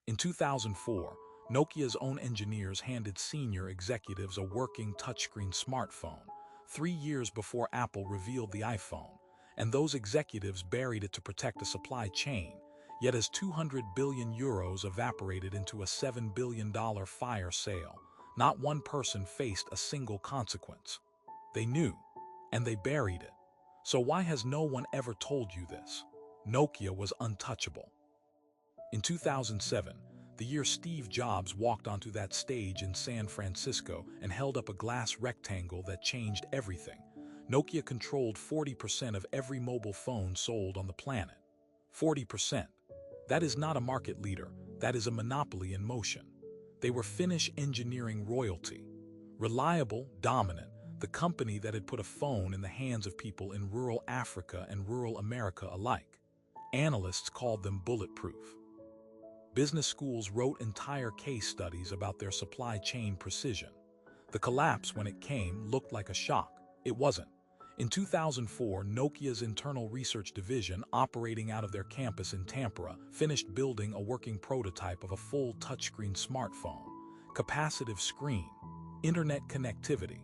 In 2004, Nokia's own engineers handed senior executives a working touchscreen smartphone, 3 years before Apple revealed the iPhone, and those executives buried it to protect a supply chain. Yet as 200 billion euros evaporated into a $7 billion fire sale, not one person faced a single consequence. They knew, and they buried it. So why has no one ever told you this? Nokia was untouchable. In 2007, the year Steve Jobs walked onto that stage in San Francisco and held up a glass rectangle that changed everything, Nokia controlled 40% of every mobile phone sold on the planet. 40%. That is not a market leader, that is a monopoly in motion. They were Finnish engineering royalty. Reliable, dominant, the company that had put a phone in the hands of people in rural Africa and rural America alike. Analysts called them bulletproof. Business schools wrote entire case studies about their supply chain precision. The collapse, when it came, looked like a shock. It wasn't. In 2004, Nokia's internal research division, operating out of their campus in Tampere, finished building a working prototype of a full touchscreen smartphone. Capacitive screen, internet connectivity,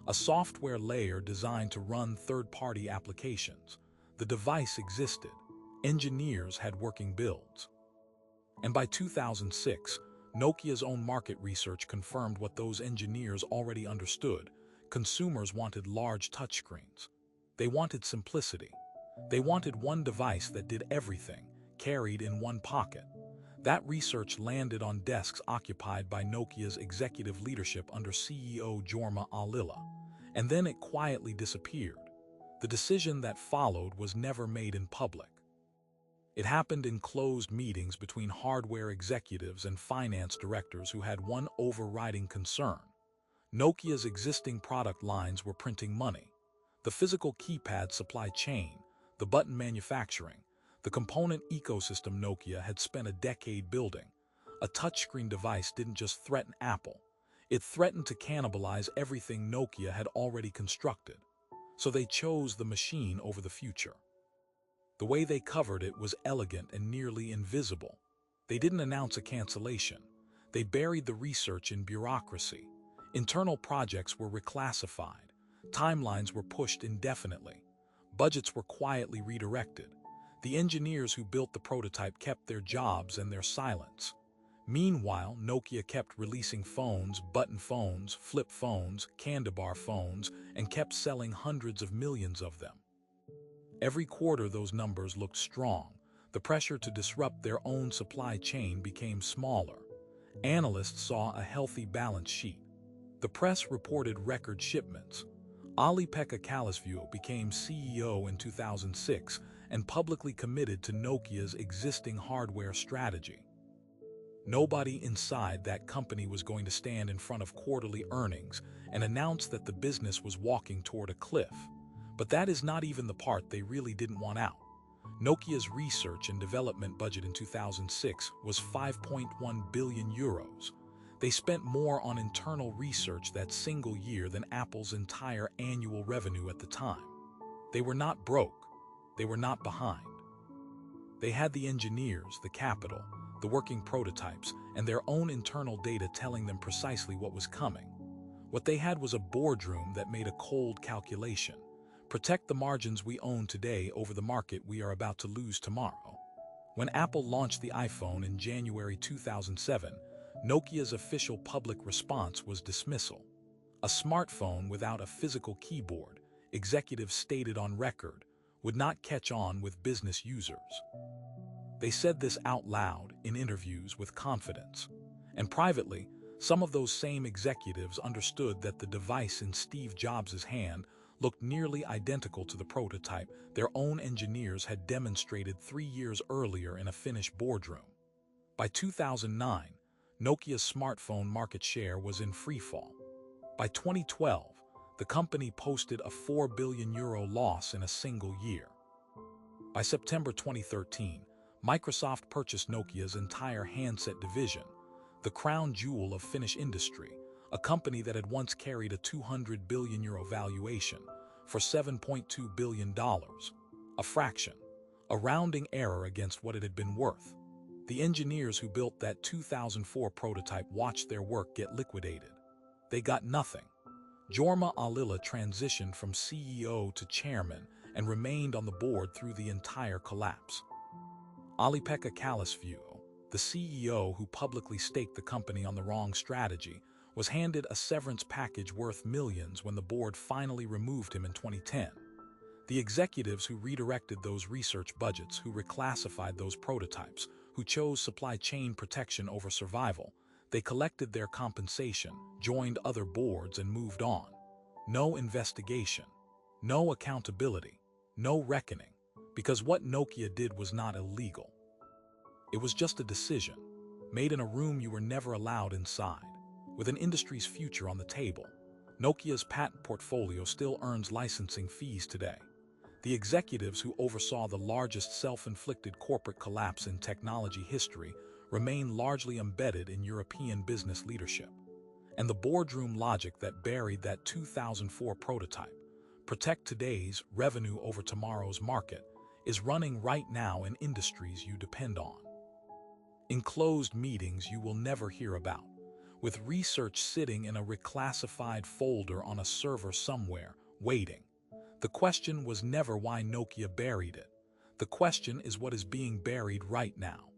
a software layer designed to run third-party applications. The device existed. Engineers had working builds. And by 2006, Nokia's own market research confirmed what those engineers already understood. Consumers wanted large touchscreens. They wanted simplicity. They wanted one device that did everything, carried in one pocket. That research landed on desks occupied by Nokia's executive leadership under CEO Jorma Ollila. And then it quietly disappeared. The decision that followed was never made in public. It happened in closed meetings between hardware executives and finance directors who had one overriding concern. Nokia's existing product lines were printing money. The physical keypad supply chain, the button manufacturing, the component ecosystem Nokia had spent a decade building. A touchscreen device didn't just threaten Apple. It threatened to cannibalize everything Nokia had already constructed. So they chose the machine over the future. The way they covered it was elegant and nearly invisible. They didn't announce a cancellation. They buried the research in bureaucracy. Internal projects were reclassified. Timelines were pushed indefinitely. Budgets were quietly redirected. The engineers who built the prototype kept their jobs and their silence. Meanwhile, Nokia kept releasing phones, button phones, flip phones, candy bar phones, and kept selling hundreds of millions of them. Every quarter those numbers looked strong. The pressure to disrupt their own supply chain became smaller. Analysts saw a healthy balance sheet. The press reported record shipments. Olli-Pekka Kallasvuo became CEO in 2006 and publicly committed to Nokia's existing hardware strategy. Nobody inside that company was going to stand in front of quarterly earnings and announce that the business was walking toward a cliff. But that is not even the part they really didn't want out. Nokia's research and development budget in 2006 was 5.1 billion euros. They spent more on internal research that single year than Apple's entire annual revenue at the time. They were not broke. They were not behind. They had the engineers, the capital, the working prototypes, and their own internal data telling them precisely what was coming. What they had was a boardroom that made a cold calculation. Protect the margins we own today over the market we are about to lose tomorrow. When Apple launched the iPhone in January 2007, Nokia's official public response was dismissal. A smartphone without a physical keyboard, executives stated on record, would not catch on with business users. They said this out loud in interviews with confidence. And privately, some of those same executives understood that the device in Steve Jobs' hand looked nearly identical to the prototype their own engineers had demonstrated 3 years earlier in a Finnish boardroom. By 2009, Nokia's smartphone market share was in freefall. By 2012, the company posted a 4 billion euro loss in a single year. By September 2013, Microsoft purchased Nokia's entire handset division, the crown jewel of Finnish industry, a company that had once carried a 200 billion euro valuation, for $7.2 billion, a fraction, a rounding error against what it had been worth. The engineers who built that 2004 prototype watched their work get liquidated. They got nothing. Jorma Alila transitioned from CEO to chairman and remained on the board through the entire collapse. Ali-Pekka Kallasvuo, the CEO who publicly staked the company on the wrong strategy, was handed a severance package worth millions when the board finally removed him in 2010. The executives who redirected those research budgets, who reclassified those prototypes, who chose supply chain protection over survival, they collected their compensation, joined other boards, and moved on. No investigation, no accountability, no reckoning, because what Nokia did was not illegal. It was just a decision, made in a room you were never allowed inside. With an industry's future on the table, Nokia's patent portfolio still earns licensing fees today. The executives who oversaw the largest self-inflicted corporate collapse in technology history remain largely embedded in European business leadership. And the boardroom logic that buried that 2004 prototype, protect today's revenue over tomorrow's market, is running right now in industries you depend on. In closed meetings you will never hear about, with research sitting in a reclassified folder on a server somewhere, waiting. The question was never why Nokia buried it. The question is what is being buried right now.